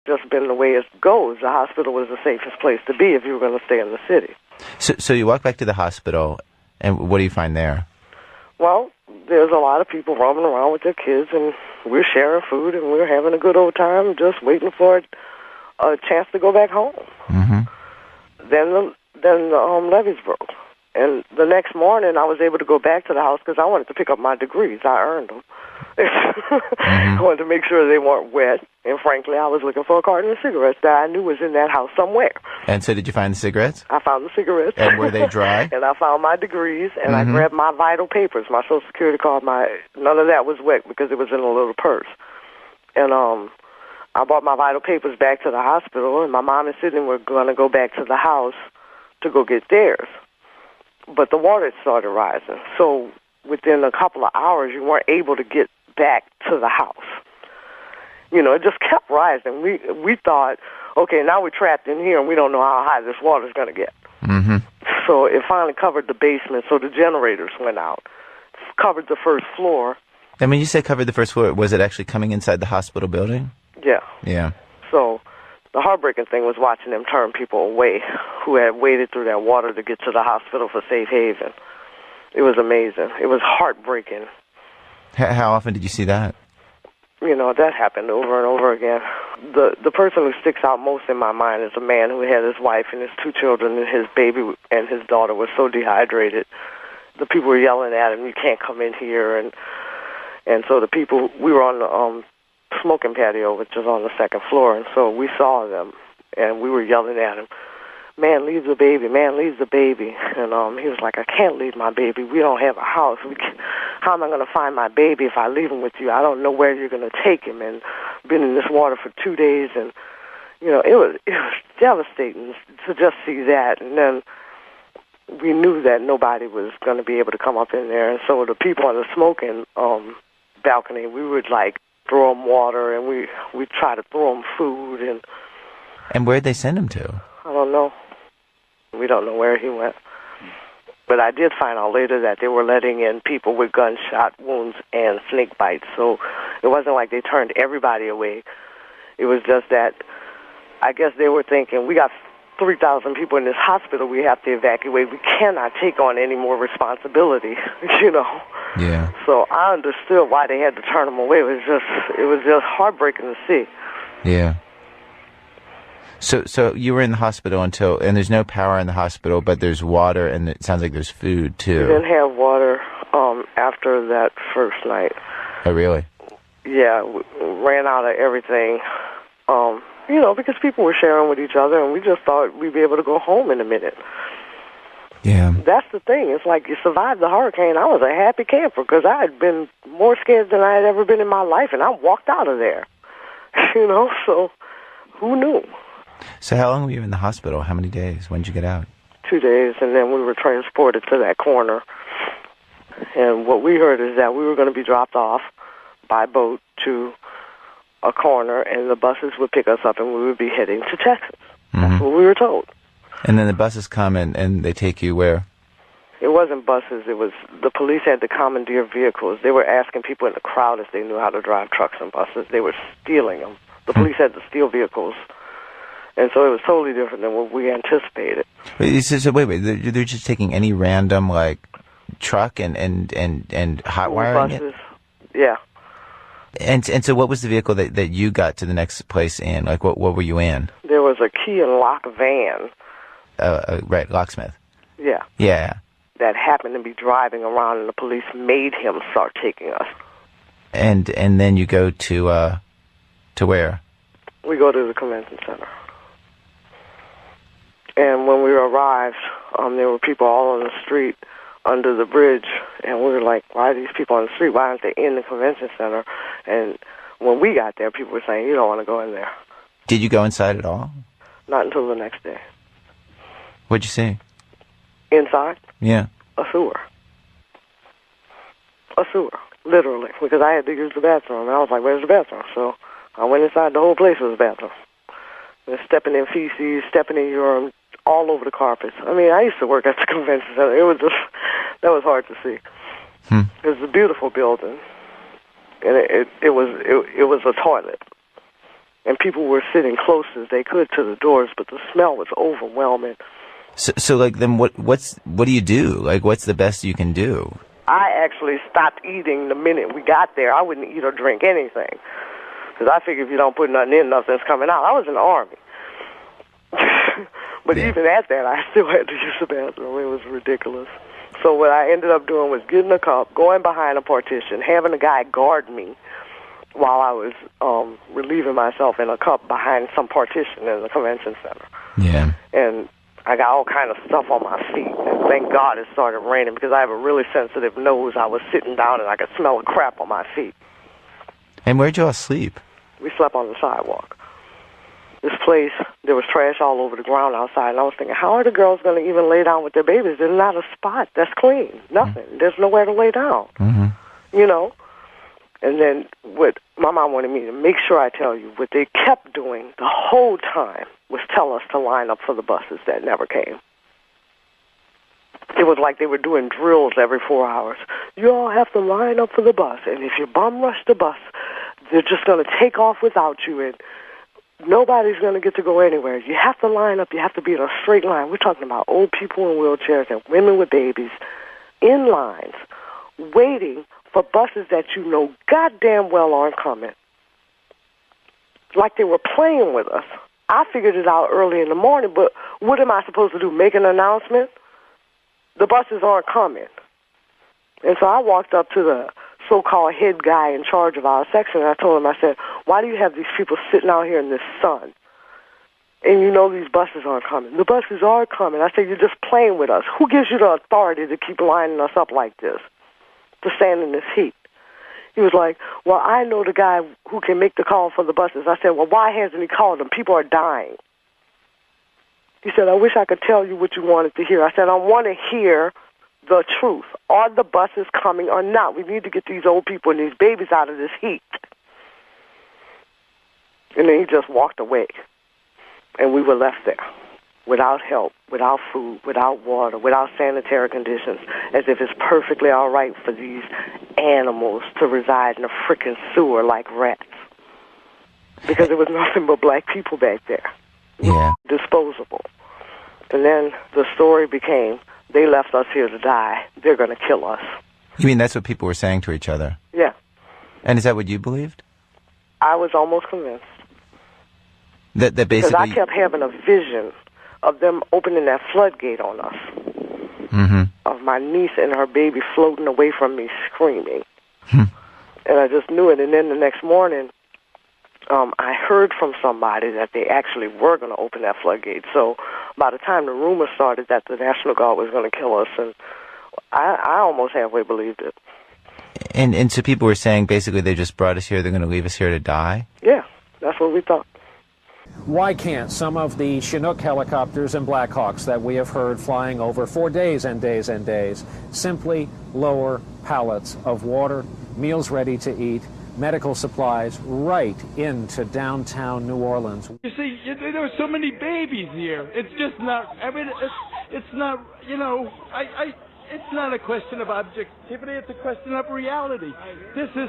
Just been the way it goes. The hospital was the safest place to be if you were going to stay in the city. So you walk back to the hospital, and what do you find there? Well, there's a lot of people roaming around with their kids, and we're sharing food, and we're having a good old time, just waiting for a chance to go back home. Mm-hmm. Then the levees broke. And the next morning, I was able to go back to the house because I wanted to pick up my degrees. I earned them. I wanted to make sure they weren't wet. And frankly, I was looking for a carton of cigarettes that I knew was in that house somewhere. And so did you find the cigarettes? I found the cigarettes. And were they dry? And I found my degrees, and I grabbed my vital papers, my Social Security card. None of that was wet because it was in a little purse. And I brought my vital papers back to the hospital, and my mom and Sydney were going to go back to the house to go get theirs. But the water started rising. So within a couple of hours, you weren't able to get back to the house. You know, it just kept rising. We thought, okay, now we're trapped in here, and we don't know how high this water's going to get. Mm-hmm. So it finally covered the basement, so the generators went out. Covered the first floor. And when you say covered the first floor, was it actually coming inside the hospital building? Yeah. Yeah. So the heartbreaking thing was watching them turn people away who had waded through that water to get to the hospital for safe haven. It was amazing. It was heartbreaking. How often did you see that? You know, that happened over and over again. The person who sticks out most in my mind is a man who had his wife and his 2 children, and his baby and his daughter were so dehydrated. The people were yelling at him, "You can't come in here." And so the people, we were on the smoking patio, which is on the second floor, and so we saw them, and we were yelling at him, "Man, leave the baby, man, leave the baby." And he was like, "I can't leave my baby. We don't have a house. How am I going to find my baby if I leave him with you? I don't know where you're going to take him." And been in this water for 2 days, and you know, it was devastating to just see that. And then we knew that nobody was going to be able to come up in there, and so the people on the smoking balcony, we would like throw them water, and we try to throw them food. And where'd they send him to? I don't know. We don't know where he went. But I did find out later that they were letting in people with gunshot wounds and snake bites. So it wasn't like they turned everybody away. It was just that I guess they were thinking, we got 3,000 people in this hospital we have to evacuate. We cannot take on any more responsibility, you know. Yeah. So I understood why they had to turn them away. It was just heartbreaking to see. Yeah. So you were in the hospital and there's no power in the hospital, but there's water, and it sounds like there's food too. We didn't have water after that first night. Oh, really? Yeah, we ran out of everything, you know, because people were sharing with each other, and we just thought we'd be able to go home in a minute. Yeah. That's the thing. It's like you survived the hurricane. I was a happy camper because I had been more scared than I had ever been in my life, and I walked out of there. You know, so who knew? So how long were you in the hospital? How many days? When did you get out? 2 days, and then we were transported to that corner. And what we heard is that we were going to be dropped off by boat to a corner, and the buses would pick us up, and we would be heading to Texas. That's what we were told. And then the buses come, and they take you where? It wasn't buses. It was the police had to commandeer vehicles. They were asking people in the crowd if they knew how to drive trucks and buses. They were stealing them. The police had to steal vehicles. And so it was totally different than what we anticipated. So wait, they're just taking any random, like, truck and hot wiring buses. Yeah. And so what was the vehicle that you got to the next place in? Like, what were you in? There was a key and lock van. Right, locksmith. Yeah. Yeah. That happened to be driving around, and the police made him start taking us. And then you go to where? We go to the convention center. And when we arrived, there were people all on the street under the bridge, and we were like, why are these people on the street? Why aren't they in the convention center? And when we got there, people were saying, you don't want to go in there. Did you go inside at all? Not until the next day. What'd you see? Inside? Yeah. A sewer. A sewer, literally, because I had to use the bathroom, and I was like, where's the bathroom? So I went inside. The whole place was a bathroom. And stepping in feces, stepping in urine, all over the carpets. I mean, I used to work at the convention center. It was just, that was hard to see. It was a beautiful building, and it was a toilet. And people were sitting close as they could to the doors, but the smell was overwhelming. So like, then what do you do? Like, what's the best you can do? I actually stopped eating the minute we got there. I wouldn't eat or drink anything, because I figured if you don't put nothing in, nothing's coming out. I was in the Army. But even at that, I still had to use the bathroom. It was ridiculous. So what I ended up doing was getting a cup, going behind a partition, having a guy guard me while I was relieving myself in a cup behind some partition in the convention center. Yeah. And I got all kind of stuff on my feet. And thank God it started raining, because I have a really sensitive nose. I was sitting down and I could smell the crap on my feet. And where'd you all sleep? We slept on the sidewalk. This place, there was trash all over the ground outside, and I was thinking, how are the girls going to even lay down with their babies? There's not a spot that's clean. Nothing. There's nowhere to lay down. Mm-hmm. You know? And then what my mom wanted me to make sure I tell you, what they kept doing the whole time was tell us to line up for the buses that never came. It was like they were doing drills every 4 hours. You all have to line up for the bus, and if you bum rush the bus, they're just going to take off without you, and nobody's going to get to go anywhere. You have to line up. You have to be in a straight line. We're talking about old people in wheelchairs and women with babies in lines, waiting for buses that you know goddamn well aren't coming. Like they were playing with us. I figured it out early in the morning, but what am I supposed to do, make an announcement? The buses aren't coming. And so I walked up to the so-called head guy in charge of our section, and I told him, I said, why do you have these people sitting out here in this sun? And you know these buses aren't coming. The buses are coming. I said, you're just playing with us. Who gives you the authority to keep lining us up like this, to stand in this heat? He was like, well, I know the guy who can make the call for the buses. I said, well, why hasn't he called them? People are dying. He said, I wish I could tell you what you wanted to hear. I said, I want to hear the truth. Are the buses coming or not? We need to get these old people and these babies out of this heat. And then he just walked away. And we were left there without help, without food, without water, without sanitary conditions, as if it's perfectly all right for these animals to reside in a frickin' sewer like rats. Because there was nothing but black people back there. Yeah. Disposable. And then the story became, they left us here to die. They're going to kill us. You mean that's what people were saying to each other? Yeah. And is that what you believed? I was almost convinced. That basically... Because I kept having a vision of them opening that floodgate on us. Mm-hmm. Of my niece and her baby floating away from me screaming. Hmm. And I just knew it. And then the next morning, I heard from somebody that they actually were going to open that floodgate. So by the time the rumor started that the National Guard was going to kill us, and I almost halfway believed it. And so people were saying basically they just brought us here, they're going to leave us here to die? Yeah, that's what we thought. Why can't some of the Chinook helicopters and Blackhawks that we have heard flying over for days and days and days simply lower pallets of water, meals ready to eat, medical supplies right into downtown New Orleans? You see, there are so many babies here. It's just not, I mean, it's not, you know, it's not a question of objectivity, it's a question of reality. This is,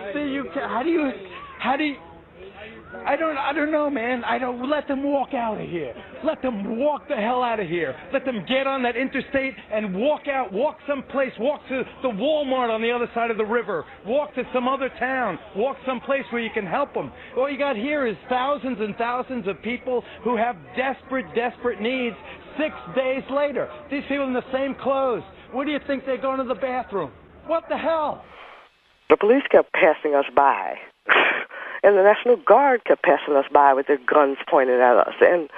how do you, I don't know, man. Let them walk out of here. Let them walk the hell out of here. Let them get on that interstate and walk out, walk someplace, walk to the Walmart on the other side of the river, walk to some other town, walk someplace where you can help them. All you got here is thousands and thousands of people who have desperate needs 6 days later. These people in the same clothes. Where do you think they're going to the bathroom? What the hell? The police kept passing us by. And the National Guard kept passing us by with their guns pointed at us. And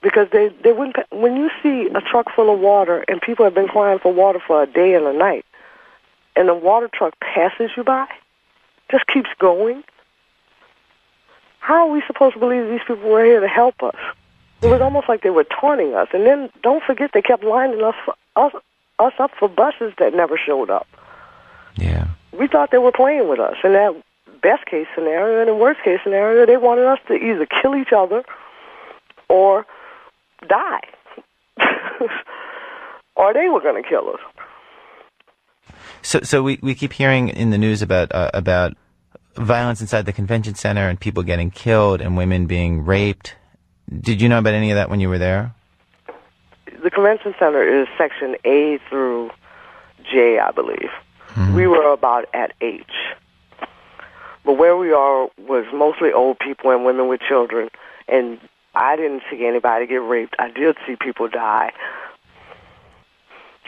because they wouldn't, when you see a truck full of water and people have been crying for water for a day and a night, and the water truck passes you by, just keeps going, how are we supposed to believe these people were here to help us? It was almost like they were taunting us. And then, don't forget, they kept lining us up for buses that never showed up. Yeah. We thought they were playing with us. And that best case scenario and in worst case scenario, they wanted us to either kill each other or die. Or they were going to kill us. So we keep hearing in the news about violence inside the convention center and people getting killed and women being raped. Did you know about any of that when you were there? The convention center is section A through J, I believe. Mm-hmm. We were about at H. But where we are was mostly old people and women with children, and I didn't see anybody get raped. I did see people die.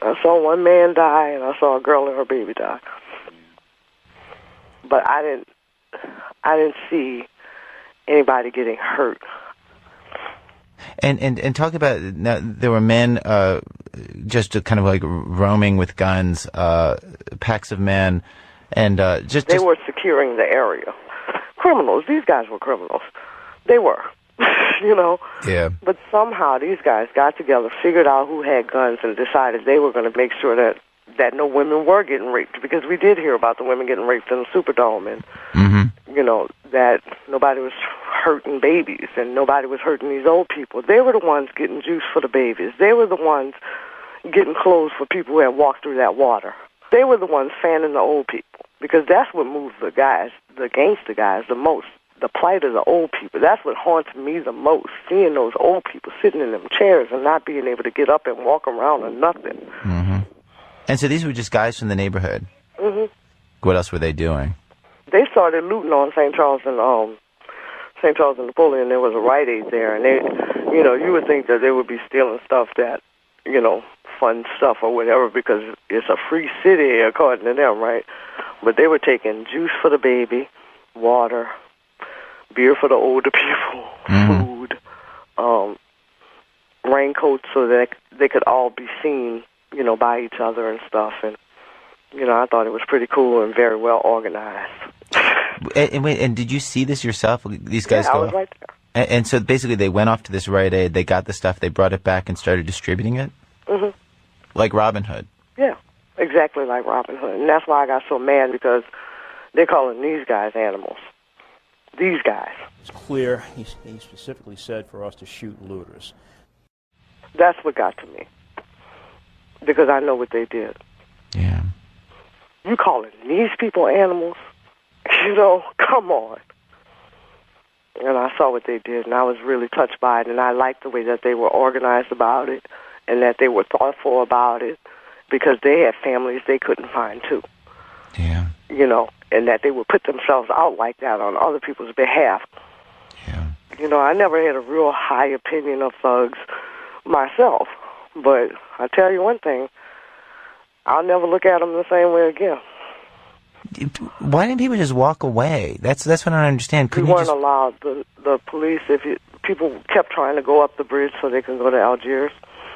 I saw one man die, and I saw a girl and her baby die. But I didn't see anybody getting hurt. And talk about, now, there were men just kind of like roaming with guns, packs of men, and they were securing the area. Criminals. These guys were criminals. They were. You know? Yeah. But somehow these guys got together, figured out who had guns, and decided they were going to make sure that no women were getting raped, because we did hear about the women getting raped in the Superdome, and, you know, that nobody was hurting babies, and nobody was hurting these old people. They were the ones getting juice for the babies. They were the ones getting clothes for people who had walked through that water. They were the ones fanning the old people, because that's what moved the guys, the gangster guys, the most. The plight of the old people. That's what haunts me the most, seeing those old people sitting in them chairs and not being able to get up and walk around or nothing. Mm-hmm. And so these were just guys from the neighborhood? Mm-hmm. What else were they doing? They started looting on St. Charles and Napoleon. There was a Rite Aid there, and they, you know, you would think that they would be stealing stuff that, you know, fun stuff or whatever, because it's a free city according to them, right? But they were taking juice for the baby, water, beer for the older people, food, raincoats so that they could all be seen, you know, by each other and stuff. And, you know, I thought it was pretty cool and very well organized. And did you see this yourself? These guys I was right there. And so basically they went off to this Rite Aid, they got the stuff, they brought it back and started distributing it? Mm-hmm. Like Robin Hood? Yeah, exactly like Robin Hood. And that's why I got so mad, because they're calling these guys animals. These guys. It's clear he specifically said for us to shoot looters. That's what got to me, because I know what they did. Yeah. You calling these people animals? You know, come on. And I saw what they did, and I was really touched by it, and I liked the way that they were organized about it, and that they were thoughtful about it, because they had families they couldn't find, too. Yeah. You know, and that they would put themselves out like that on other people's behalf. Yeah. You know, I never had a real high opinion of thugs myself, but I tell you one thing, I'll never look at them the same way again. Why didn't people just walk away? That's what I don't understand. We weren't allowed. The police, people kept trying to go up the bridge so they could go to Algiers,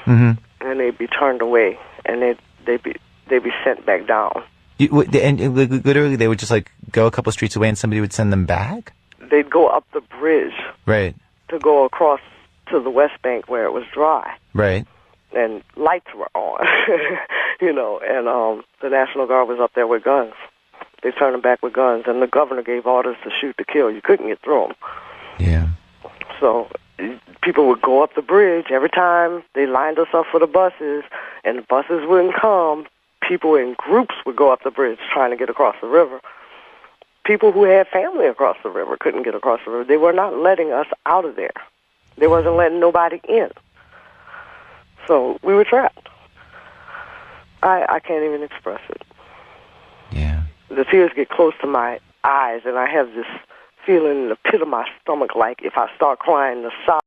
and they'd be turned away, and they'd be sent back down. And literally, they would just like go a couple streets away, and somebody would send them back. They'd go up the bridge, right, to go across to the West Bank where it was dry, right, and lights were on, you know, and the National Guard was up there with guns. They turned them back with guns, and the governor gave orders to shoot to kill. You couldn't get through them. Yeah. So people would go up the bridge every time they lined us up for the buses, and the buses wouldn't come. People in groups would go up the bridge trying to get across the river. People who had family across the river couldn't get across the river. They were not letting us out of there. They wasn't letting nobody in. So we were trapped. I can't even express it. Yeah. The tears get close to my eyes, and I have this feeling in the pit of my stomach, like if I start crying, the sobs